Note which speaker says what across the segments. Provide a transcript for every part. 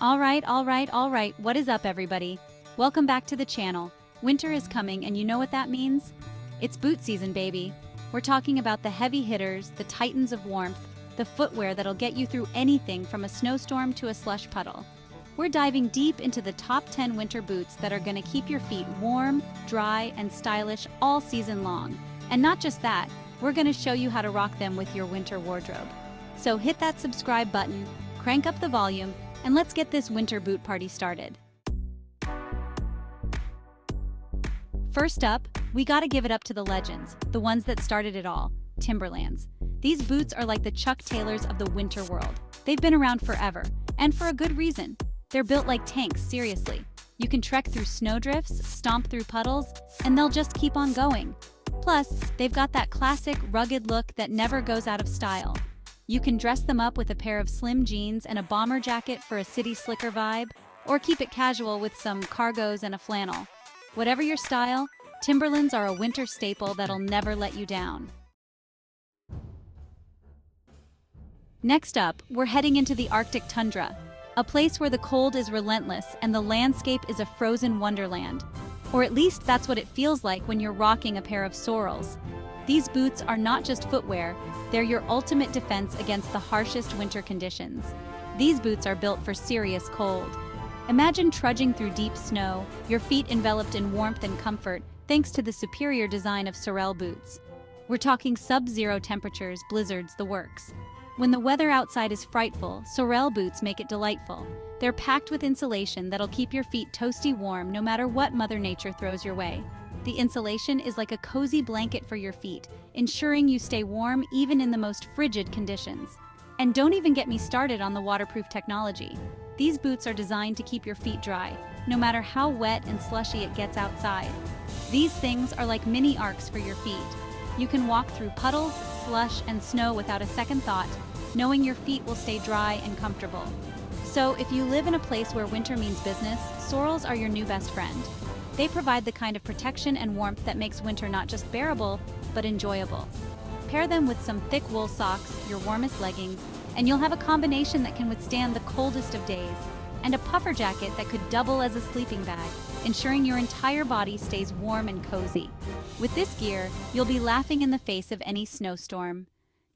Speaker 1: All right. What is up, everybody? Welcome back to the channel. Winter is coming, and you know what that means? It's boot season, baby. We're talking about the heavy hitters, the titans of warmth, the footwear that'll get you through anything from a snowstorm to a slush puddle. We're diving deep into the top 10 winter boots that are going to keep your feet warm, dry, and stylish all season long. And not just that, we're going to show you how to rock them with your winter wardrobe. So hit that subscribe button, crank up the volume, and let's get this winter boot party started. First up, we gotta give it up to the legends, the ones that started it all, Timberlands. These boots are like the Chuck Taylors of the winter world. They've been around forever, and for a good reason. They're built like tanks, seriously. You can trek through snowdrifts, stomp through puddles, and they'll just keep on going. Plus, they've got that classic, rugged look that never goes out of style. You can dress them up with a pair of slim jeans and a bomber jacket for a city slicker vibe, or keep it casual with some cargos and a flannel. Whatever your style, Timberlands are a winter staple that'll never let you down. Next up, we're heading into the Arctic tundra, a place where the cold is relentless and the landscape is a frozen wonderland. Or at least that's what it feels like when you're rocking a pair of sorrels. These boots are not just footwear, they're your ultimate defense against the harshest winter conditions. These boots are built for serious cold. Imagine trudging through deep snow, your feet enveloped in warmth and comfort, thanks to the superior design of sorrel boots. We're talking sub-zero temperatures, blizzards, the works. When the weather outside is frightful, sorrel boots make it delightful. They're packed with insulation that'll keep your feet toasty warm no matter what Mother Nature throws your way. The insulation is like a cozy blanket for your feet, ensuring you stay warm even in the most frigid conditions. And don't even get me started on the waterproof technology. These boots are designed to keep your feet dry, no matter how wet and slushy it gets outside. These things are like mini arcs for your feet. You can walk through puddles, slush, and snow without a second thought, knowing your feet will stay dry and comfortable. So if you live in a place where winter means business, sorrels are your new best friend. They provide the kind of protection and warmth that makes winter not just bearable, but enjoyable. Pair them with some thick wool socks, your warmest leggings, and you'll have a combination that can withstand the coldest of days, and a puffer jacket that could double as a sleeping bag, ensuring your entire body stays warm and cozy. With this gear, you'll be laughing in the face of any snowstorm.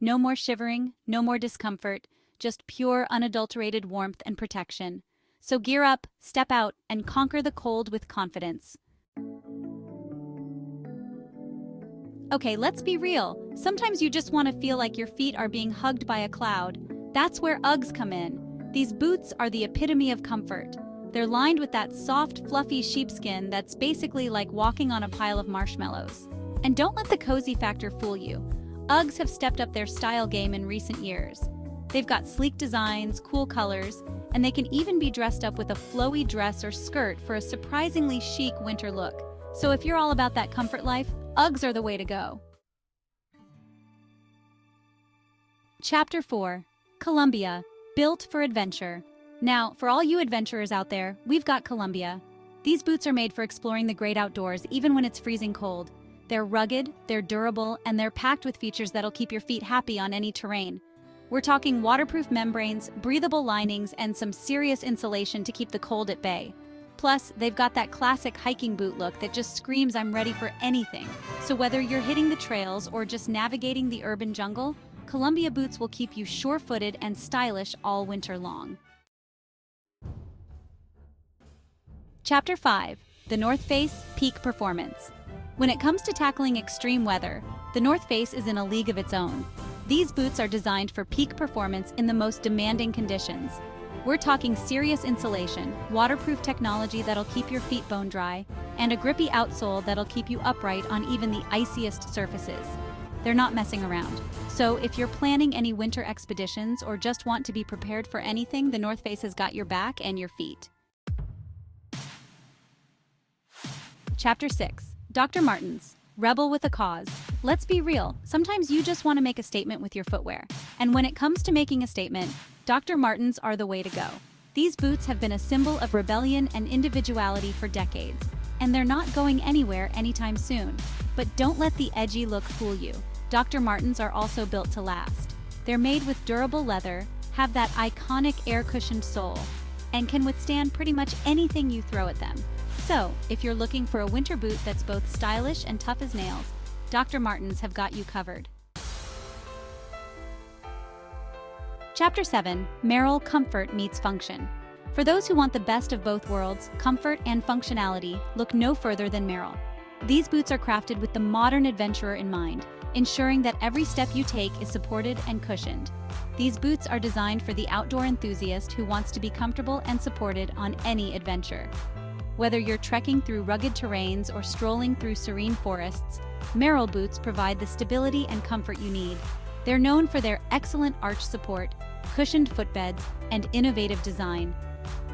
Speaker 1: No more shivering, no more discomfort, just pure, unadulterated warmth and protection. So gear up, step out, and conquer the cold with confidence. Okay, let's be real. Sometimes you just want to feel like your feet are being hugged by a cloud. That's where Uggs come in. These boots are the epitome of comfort. They're lined with that soft, fluffy sheepskin that's basically like walking on a pile of marshmallows. And don't let the cozy factor fool you. Uggs have stepped up their style game in recent years. They've got sleek designs, cool colors, and they can even be dressed up with a flowy dress or skirt for a surprisingly chic winter look. So if you're all about that comfort life, Uggs are the way to go. Chapter 4. Columbia, built for adventure. Now, for all you adventurers out there, we've got Columbia. These boots are made for exploring the great outdoors even when it's freezing cold. They're rugged, they're durable, and they're packed with features that'll keep your feet happy on any terrain. We're talking waterproof membranes, breathable linings, and some serious insulation to keep the cold at bay. Plus, they've got that classic hiking boot look that just screams I'm ready for anything. So whether you're hitting the trails or just navigating the urban jungle, Columbia boots will keep you sure-footed and stylish all winter long. Chapter 5. The North Face Peak Performance. When it comes to tackling extreme weather, the North Face is in a league of its own. These boots are designed for peak performance in the most demanding conditions. We're talking serious insulation, waterproof technology that'll keep your feet bone dry, and a grippy outsole that'll keep you upright on even the iciest surfaces. They're not messing around. So if you're planning any winter expeditions or just want to be prepared for anything, the North Face has got your back and your feet. Chapter 6. Dr. Martens, rebel with a cause. Let's be real, sometimes you just want to make a statement with your footwear. And when it comes to making a statement, Dr. Martens are the way to go. These boots have been a symbol of rebellion and individuality for decades, and they're not going anywhere anytime soon. But don't let the edgy look fool you. Dr. Martens are also built to last. They're made with durable leather, have that iconic air-cushioned sole, and can withstand pretty much anything you throw at them. So, if you're looking for a winter boot that's both stylish and tough as nails, Dr. Martens have got you covered. Chapter 7: Merrell Comfort Meets Function. For those who want the best of both worlds, comfort and functionality, look no further than Merrell. These boots are crafted with the modern adventurer in mind, ensuring that every step you take is supported and cushioned. These boots are designed for the outdoor enthusiast who wants to be comfortable and supported on any adventure. Whether you're trekking through rugged terrains or strolling through serene forests, Merrell boots provide the stability and comfort you need. They're known for their excellent arch support, cushioned footbeds, and innovative design.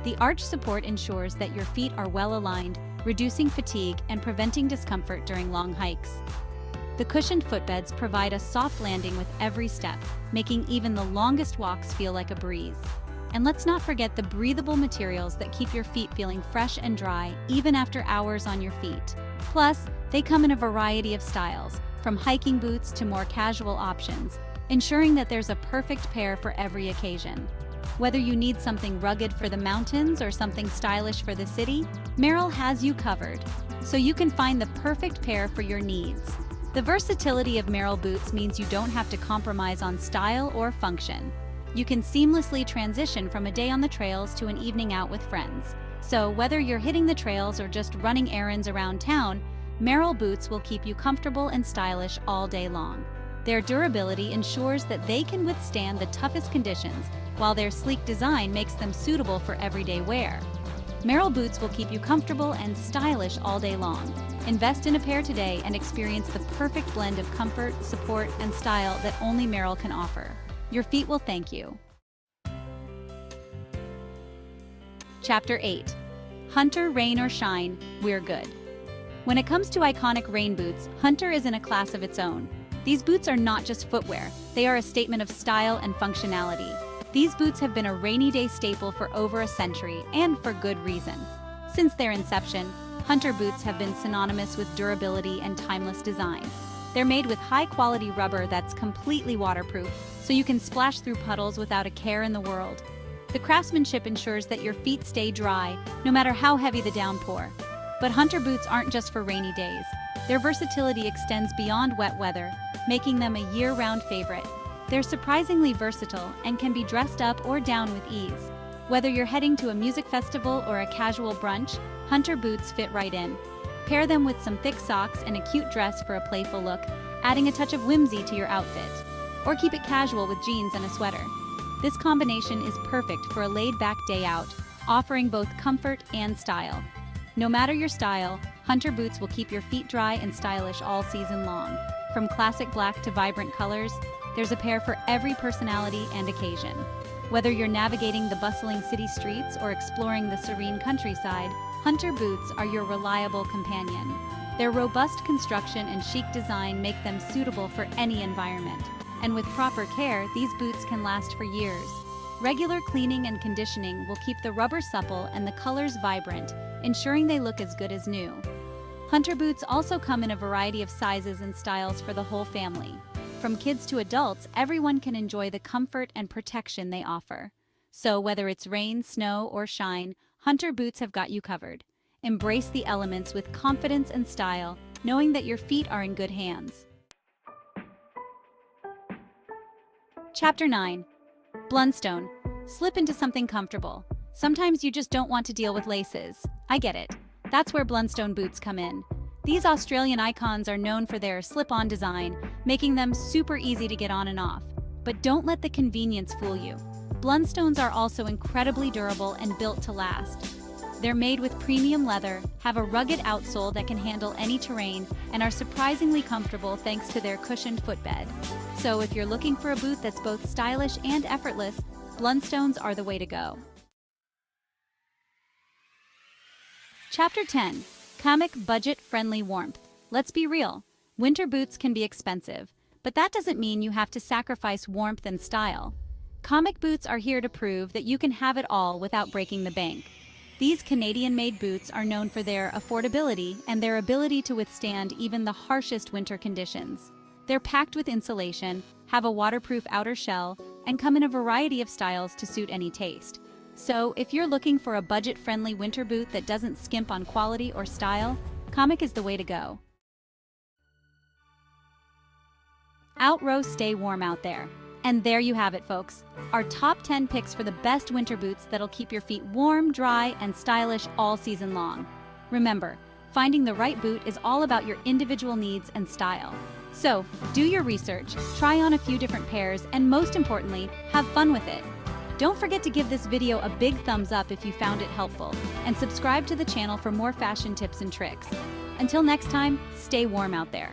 Speaker 1: The arch support ensures that your feet are well aligned, reducing fatigue and preventing discomfort during long hikes. The cushioned footbeds provide a soft landing with every step, making even the longest walks feel like a breeze. And let's not forget the breathable materials that keep your feet feeling fresh and dry even after hours on your feet. Plus, they come in a variety of styles, from hiking boots to more casual options, ensuring that there's a perfect pair for every occasion. Whether you need something rugged for the mountains or something stylish for the city, Merrell has you covered, so you can find the perfect pair for your needs. The versatility of Merrell boots means you don't have to compromise on style or function. You can seamlessly transition from a day on the trails to an evening out with friends. So whether you're hitting the trails or just running errands around town, Merrell boots will keep you comfortable and stylish all day long. Their durability ensures that they can withstand the toughest conditions, while their sleek design makes them suitable for everyday wear. Merrell boots will keep you comfortable and stylish all day long. Invest in a pair today and experience the perfect blend of comfort, support, and style that only Merrell can offer. Your feet will thank you. Chapter 8: Hunter Rain or Shine, We're Good. When it comes to iconic rain boots, Hunter is in a class of its own. These boots are not just footwear, they are a statement of style and functionality. These boots have been a rainy day staple for over a century, and for good reason. Since their inception, Hunter boots have been synonymous with durability and timeless design. They're made with high-quality rubber that's completely waterproof, so you can splash through puddles without a care in the world. The craftsmanship ensures that your feet stay dry, no matter how heavy the downpour. But Hunter boots aren't just for rainy days. Their versatility extends beyond wet weather, making them a year-round favorite. They're surprisingly versatile and can be dressed up or down with ease. Whether you're heading to a music festival or a casual brunch, Hunter boots fit right in. Pair them with some thick socks and a cute dress for a playful look, adding a touch of whimsy to your outfit. Or keep it casual with jeans and a sweater. This combination is perfect for a laid-back day out, offering both comfort and style. No matter your style, Hunter boots will keep your feet dry and stylish all season long. From classic black to vibrant colors, there's a pair for every personality and occasion. Whether you're navigating the bustling city streets or exploring the serene countryside, Hunter boots are your reliable companion. Their robust construction and chic design make them suitable for any environment. And with proper care, these boots can last for years. Regular cleaning and conditioning will keep the rubber supple and the colors vibrant, ensuring they look as good as new. Hunter boots also come in a variety of sizes and styles for the whole family. From kids to adults, everyone can enjoy the comfort and protection they offer. So whether it's rain, snow, or shine, Hunter boots have got you covered. Embrace the elements with confidence and style, knowing that your feet are in good hands. Chapter 9: Blundstone. Slip into something comfortable. Sometimes you just don't want to deal with laces. I get it. That's where Blundstone boots come in. These Australian icons are known for their slip-on design, making them super easy to get on and off. But don't let the convenience fool you. Blundstones are also incredibly durable and built to last. They're made with premium leather, have a rugged outsole that can handle any terrain, and are surprisingly comfortable thanks to their cushioned footbed. So if you're looking for a boot that's both stylish and effortless, Blundstones are the way to go. Chapter 10: Comic Budget-Friendly Warmth. Let's be real, winter boots can be expensive, but that doesn't mean you have to sacrifice warmth and style. Comic boots are here to prove that you can have it all without breaking the bank. These Canadian-made boots are known for their affordability and their ability to withstand even the harshest winter conditions. They're packed with insulation, have a waterproof outer shell, and come in a variety of styles to suit any taste. So, if you're looking for a budget-friendly winter boot that doesn't skimp on quality or style, Comic is the way to go. Outrow, stay warm out there. And there you have it, folks. Our top 10 picks for the best winter boots that'll keep your feet warm, dry, and stylish all season long. Remember, finding the right boot is all about your individual needs and style. So, do your research, try on a few different pairs, and most importantly, have fun with it. Don't forget to give this video a big thumbs up if you found it helpful, and subscribe to the channel for more fashion tips and tricks. Until next time, stay warm out there.